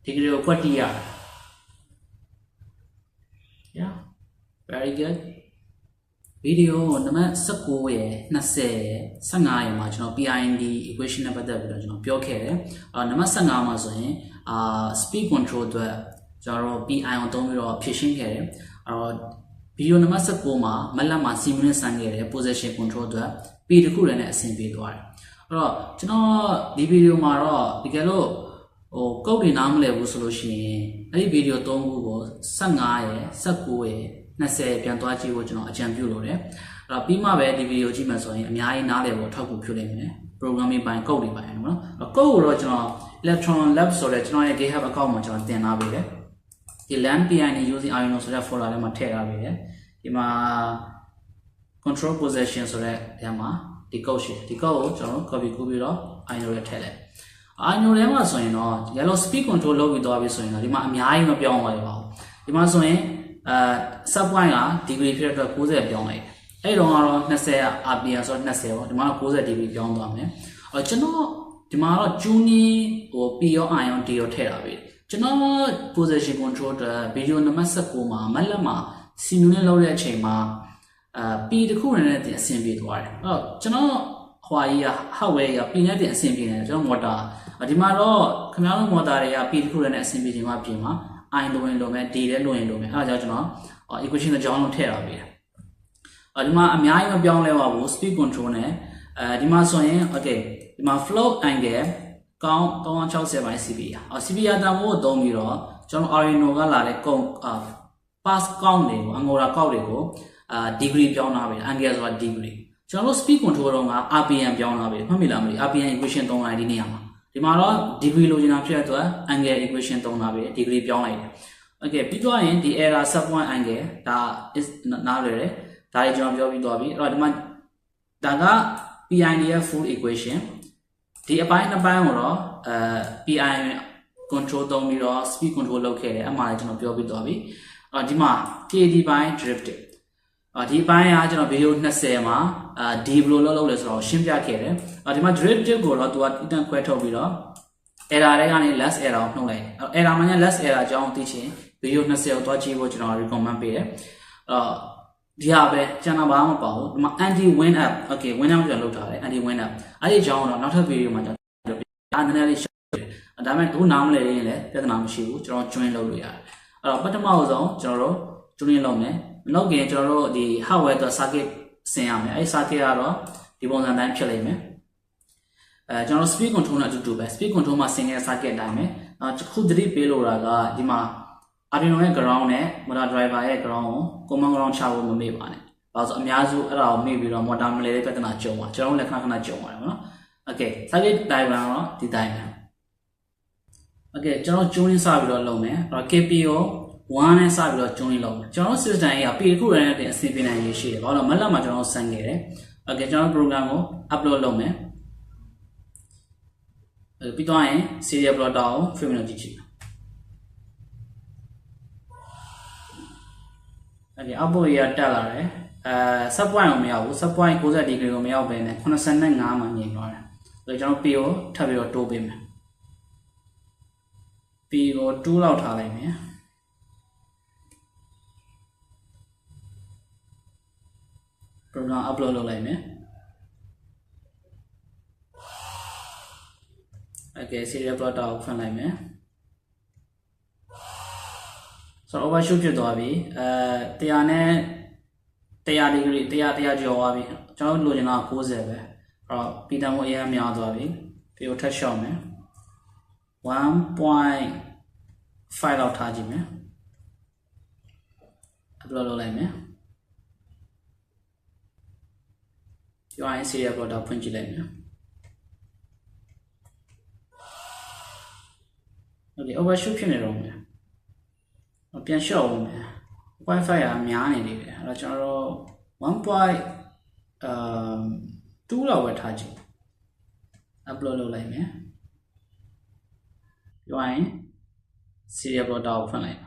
degree of what year? Yeah, very good. Video number 19ရဲ့25ရဲ့မှာကျွန်တော် PIND equation နဲ့ပတ်သက်ပြီးတော့ကျွန်တော်ပြောခဲ့တယ်။နံပါတ်15မှာဆိုရင်speed control အတွက်ကျွန်တော် PI အောင်သုံးပြီးတော့ဖြည့်ရှင်းခဲ့တယ်။video နံပါတ်19မှာမက်လက်မှာ simulate ဆန်းခဲ့တယ် position control အတွက် P တစ်ခုလည်းနဲ့အဆင်ပြေသွားတယ်။အဲ့တော့ကျွန်တော်ဒီ video မှာတော့တကယ်လို့ကုတ်တွေနားမလည်ဘူးဆိုလို့ရှိရင်အဲ့ဒီ video 3ခုကို15ရဲ့19ရဲ့20ပြန်သွားကြည့်ဖို့ကျွန်တော်အကြံပြုလိုတယ်။အဲ့တော့ပြီးမှပဲဒီဗီဒီယိုကြည့်မှဆိုရင်အများကြီးနားလည်ဖို့ထောက်ကူဖြစ်လိမ့်မယ်။ programming ပိုင်းကုတ်တွေပိုင်းနော်။ကုတ်ကိုတော့ကျွန်တော် electron lab ဆိုတဲ့ကျွန်တော်ရဲ့ GitHub account မှာကျွန်တော်တင်ထားပေးတယ်။ဒီ LAN PIN using Arduino ဆိုတဲ့ folder ထဲမှာထည့်ထားပေးတယ်။ဒီမှာ control position ဆိုတဲ့နေရာမှာဒီကုတ်ရှိဒီကုတ်ကိုကျွန်တော် copy ကူးပြီးတော့ Arduino ထဲထည့်လိုက်။ Arduino ထဲမှာဆိုရင်တော့ yellow speed control လုပ်ပြီးသွားပြီဆိုရင်တော့ဒီမှာအများကြီးမပြောင်းသွားရပါဘူး။ဒီမှာဆိုရင်sub point က degree ဖြစ်တဲ့အတွက်90ပြောင်းလိုက်အဲ့တော့ကတော့20 rpm ဆိုတော့20ပေါ့ဒီမှာတော့90 degree ပြောင်းသွားမယ်ကျွန်တော်ဒီမှာတော့ tuning ဟို p ရော i ရော d ရောထည့်တာပဲကျွန်တော် position control အတွက် video နံပါတ်19မှာမက်လက်မှာ simulate လုပ်တဲ့အချိန်မှာp တခုနဲ့တင်အဆင်ပြေသွားတယ်အဲ့တော့ကျွန်တော်ဟွာကြီးက hardware က p နဲ့တင်အဆင်ပြေနေတယ်ကျွန်တော် motor ဒီမှာတော့ခင်ဗျားတို့ motor တွေက p တခုနဲ့အဆင်ပြေချိန်မှာပြင်မှာI လိုရင်လိုမယ် D လည်းလိုရင်လိုမယ်အဲ့ဒါကြောင့်ကျွန်တော် equation တစ်ကြောင်းလုံးထည့်ထားပေးတယ်ဒီမှာအများကြီးမပြောင်းလဲပါဘူး speed control နဲ့ဒီမှာဆိုရင် okay ဒီမှာ flow angle ကောင်း360 cp cp ရတာမို့သုံးပြီးတော့ကျွန်တော် Arduino ကလာတဲ့ကုန်းpass count တွေကိုအငိုရာကောက်တွေကိုdegree ပြောင်းထားပေးတယ် angle ဆိုတာ degree ကျွန်တော်တို့ speed control တော့က rpm ပြောင်းထားပေးတယ်မှတ်မိလားမသိ rpm equation သုံးလိုက်ဒီနေရာမှာဒီမှာတော့ degree လိုချင်တာဖြစ်တဲ့အတွက် angle equation သုံးထားပြီ degree ပြောင်းလိုက်တယ် okay ပြီးတော့ရင်ဒီ error sub point angle ဒါ is နားလည်တယ်ဒါကြီးကျွန်တော်ပြောပြီးသွားပြီအဲ့တော့ဒီမှာဒါက PID ရဲ့ full equation ဒီအပိုင်းနှစ်ပိုင်းကိုတော့PI control သုံးပြီးတော့ speed control လုပ်ခဲ့တယ်အမှလည်းကျွန်တော်ပြောပြီးသွားပြီအဲ့တော့ဒီမှာ KD ပိုင်း derivative ဒီပိုင်းကကျွန်တော် video 20မှာD ဘယ်လိုလုပ်လဲဆိုတော့ရှင်းပြခဲ့တယ်ဒီမှာ derivative ကိုတော့သူကအတန်ခွဲထုတ်ပြီးတော့ error တွေကနေ less error ကိုနှုတ်လိုက်တယ် error မှာည less error အကြောင်းသိချင် video 20ကိုသွားကြည့်ဖို့ကျွန်တော် recommend ပေးတယ်ဒီဟာပဲကျန်တာဘာမှမပါဘူးဒီမှာ anti wind up okay wind up ပြန်လုပ်ထားတယ် anti wind up အဲ့ဒီအကြောင်းတော့နောက်ထပ် video မှာကျွန်တော်ဒါနည်းနည်းလေးရှင်းပြတယ်ဒါပေမဲ့အခုနားမလည်ရင်လည်းပြဿနာမရှိဘူးကျွန်တော် join လုပ်လို့ရတယ်အဲ့တော့ပထမဆုံးကျွန်တော်တို့ join လုပ်မယ်မလုပ်ခင်ကျွန်တော်တို့ဒီ hardware အတွက် circuit ဆင်ရမယ်အဲ့ circuit ကတော့ဒီပုံစံတိုင်းဖြစ်လိမ့်မယ်ကျွန်တော် speed control နဲ့အတူတူပဲ speed control မှာဆင်တဲ့ circuit အတိုင်းပဲခုသတိပေးလို့တာကဒီမှာ Arduino ရဲ့ ground နဲ့ motor driver ရဲ့ ground ကို common ground ချဖို့မမေ့ပါနဲ့ဘာလို့ဆိုအများစုအဲ့ဒါကိုမေ့ပြီးတော့ motor မလဲတဲ့ပြဿနာကြုံပါကျွန်တော်လည်းခဏခဏကြုံပါတယ်နော် okay circuit diagram တော့ဒီတိုင်းပဲ okay ကျွန်တော် tuning စပြီးတော့လုပ်မယ်အဲ့တော့ KPO 1နဲ့စပြီးတော့ tuning လုပ်မယ်ကျွန်တော် system ကြီးက P တစ်ခုတည်းနဲ့အဆင်ပြေနိုင်ရရှိတယ်ဘာလို့မက်လက်မှာကျွန်တော်ဆန်းခဲ့တယ် okay ကျွန်တော် program ကို upload လုပ်မယ်ပြီးတော့ရင် serial plotter ကို frame နဲ့ကြည့်ကြည့် okay output ရတက်လာတယ်sub point ကိုမရောက်ဘူး sub point 90 degree ကိုမရောက်ဘဲနဲ့85မှာညင်သွားတယ်ဆိုတော့ကျွန်တော် P ကိုထပ်ပြီးတော့တိုးပေးမယ် P ကို2လောက်ထားလိုက်မယ်program upload လုပ်လိုက်မယ် okay serial plotter ကိုဖွင့်လိုက်မယ်ဆိုတော့ overshoot ဖြစ်သွားပြီ100နဲ့100 degree 100ကျော်သွားပြီကျွန်တော်လိုချင်တာ90ပဲအဲ့တော့ P တန်ဖို့အရင်များသွားပြီပြီးတော့ထပ်ရှော့မယ် 1.5 လောက်ထားကြည့်မယ် upload လုပ်လိုက်မယ်ပြောရင် serial plotter ဖွင့်ကြည့်လိုက်မယ် okay overshoot ဖြစ်နေတော့မယ်ပြန်လျှော့ဦးမယ် Wi-Fi ကများနေတယ်အဲ့တော့ကျွန်တော်တို့ 1.2 လောက်ပဲထားကြည့် upload လုပ်လိုက်မယ်ပြောရင် serial plotter ကိုဖွင့်လိုက်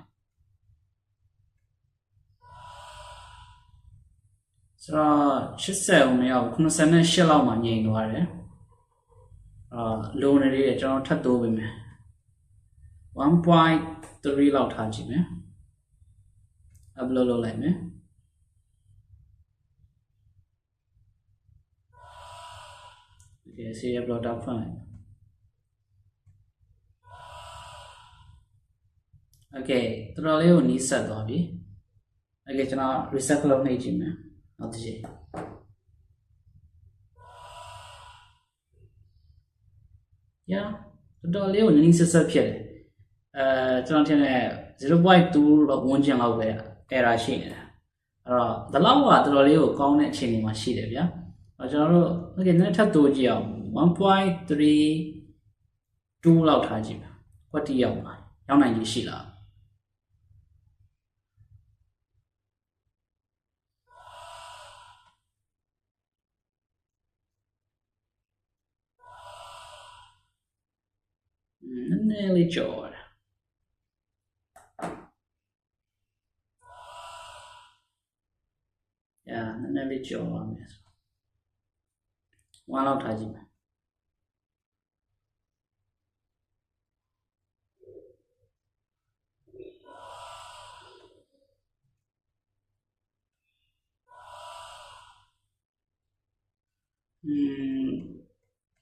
ဆိုတော့80မရောက်ဘူး98လောက်မှညင်သွားတယ်လိုနေသေးတယ်ကျွန်တော်ထပ်တိုးပေးမယ် 1.3 လောက်ထားကြည့်မယ် upload လုပ်လိုက်မယ် okay serial plotter ဖွင့်လိုက် okay တော်တော်လေးကိုနီးစပ်သွားပြီ okay ကျွန်တော် reset လုပ်နေကြည့်မယ်နောက်တစ်ချိန်Yeah တော်တော်လေးကိုနီးစပ်ဆက်ဖြစ်တယ်ကျွန်တော်ထင်တယ် 0.2 လောက်ဝန်းကျင်လောက်ပဲ error ရှိနေတယ်အဲ့တော့ဒီလောက်ကတော်တော်လေးကိုကောင်းတဲ့အခြေအနေမှာရှိတယ်ဗျာကျွန်တော်တို့ okay နည်းနည်းထပ်တိုးကြည့်အောင် 1.32 လောက်ထားကြည့်ပါကွက်တီရောက်လာရောက်နိုင်ကြီးရှိလားနည်းနည်းလေးကြော်တယ်နည်းနည်းလေးကြော်ပါမယ်1လောက်ထားကြည့်မယ်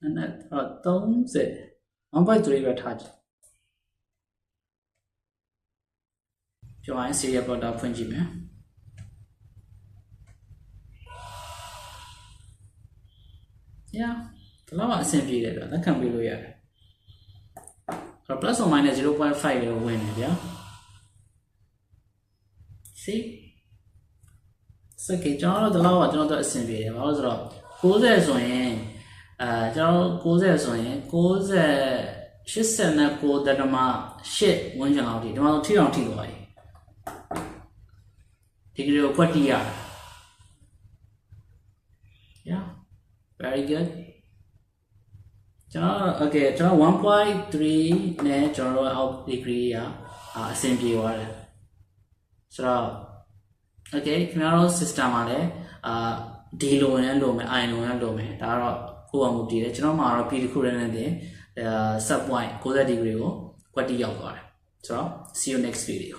နည်းနည်း30 1.3 ပဲထားကြည့်ကျောင်းရင် serial plotter ဖွင့်ကြည့်မယ်Yeah ဒီလောက်အဆင်ပြေတယ်ဗျာလက်ခံပေးလို့ရတယ်အဲ့တော့ plus or minus 0.5 လို့ဝင်နေဗျာ see စကေကျွန်တော်တို့ဒီလောက်ကကျွန်တော်တို့အဆင်ပြေတယ်ဘာလို့ဆိုတော့90ဆိုရင်ကျွန်တော်90ဆိုရင်89.8 ဝန်းကျင်လောက်ဒီမှာထိအောင်ထိသွားပြီဒီကလေးကိုကွက်တီးရ Yeah very good ကျွန်တော် okay ကျွန်တော် 1.3 နဲ့ကျွန်တော် out degree ရအဆင်ပြေသွားတယ်ဆိုတော့ okay ခင်ဗျားတို့ system မှာလည်းဒီလိုနဲ့လိုမယ် I လိုနဲ့လိုမယ်ဒါကတော့ကိုယ့်အမှုတည်တယ်ကျွန်တော်မှာတော့ P တစ်ခုတည်းနဲ့တင် sub point 90 degree ကိုကွက်တီးရောက်သွားတယ်ဆိုတော့ see you next video